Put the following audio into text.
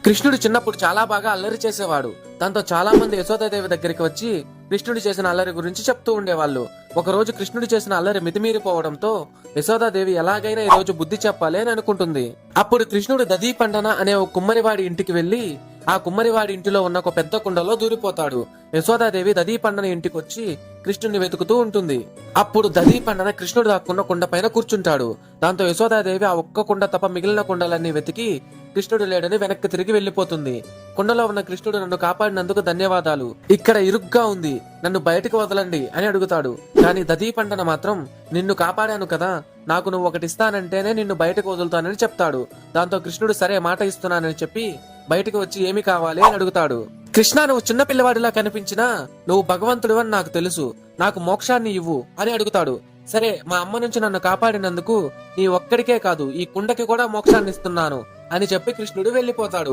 కృష్ణుడు చిన్నప్పుడు చాలా బాగా అల్లరి చేసేవాడు. దాంతో చాలా మంది యశోదాదేవి దగ్గరికి వచ్చి కృష్ణుడు చేసిన అల్లరి గురించి చెప్తూ ఉండేవాళ్ళు. ఒక రోజు కృష్ణుడు చేసిన అల్లరి మితిమీరిపోవడంతో యశోదాదేవి ఎలాగైనా ఈ రోజు బుద్ధి చెప్పాలి అని అనుకుంటుంది. అప్పుడు కృష్ణుడు దదీపండన అనే ఒక కుమ్మరివాడి ఇంటికి వెళ్లి ఆ కుమ్మరివాడి ఇంటిలో ఉన్న ఒక పెద్ద కుండలో దూరిపోతాడు. యశోదాదేవి దదీపండన ఇంటికి వచ్చి కృష్ణుడిని వెతుకుతూ ఉంటుంది. అప్పుడు దదీపండన కృష్ణుడు దాక్కున్న కుండ పైన కూర్చుంటాడు. దాంతో యశోదాదేవి ఆ ఒక్క కుండ తప్ప మిగిలిన కుండలన్నీ వెతికి కృష్ణుడు లేడని వెనక్కి తిరిగి వెళ్లిపోతుంది. కుండలో ఉన్న కృష్ణుడు నన్ను కాపాడినందుకు ధన్యవాదాలు. ఇక్కడ ఇరుగ్గా ఉంది, నన్ను బయటకు వదలండి అని అడుగుతాడు. కానీ దదీపండన మాత్రం నిన్ను కాపాడాను కదా, నాకు నువ్వు ఒకటిస్తానంటేనే నిన్ను బయటకు వదులుతానని చెప్తాడు. దాంతో కృష్ణుడు సరే మాట ఇస్తున్నానని చెప్పి బయటకు వచ్చి ఏమి కావాలి అని అడుగుతాడు. కృష్ణ, నువ్వు చిన్న పిల్లవాడిలా కనిపించినా నువ్వు భగవంతుడు అని నాకు తెలుసు, నాకు మోక్షాన్ని ఇవ్వు అని అడుగుతాడు. సరే, మా అమ్మ నుంచి నన్ను కాపాడినందుకు నీ ఒక్కడికే కాదు ఈ కుండకి కూడా మోక్షాన్ని ఇస్తున్నాను అని చెప్పి కృష్ణుడు వెళ్లిపోతాడు.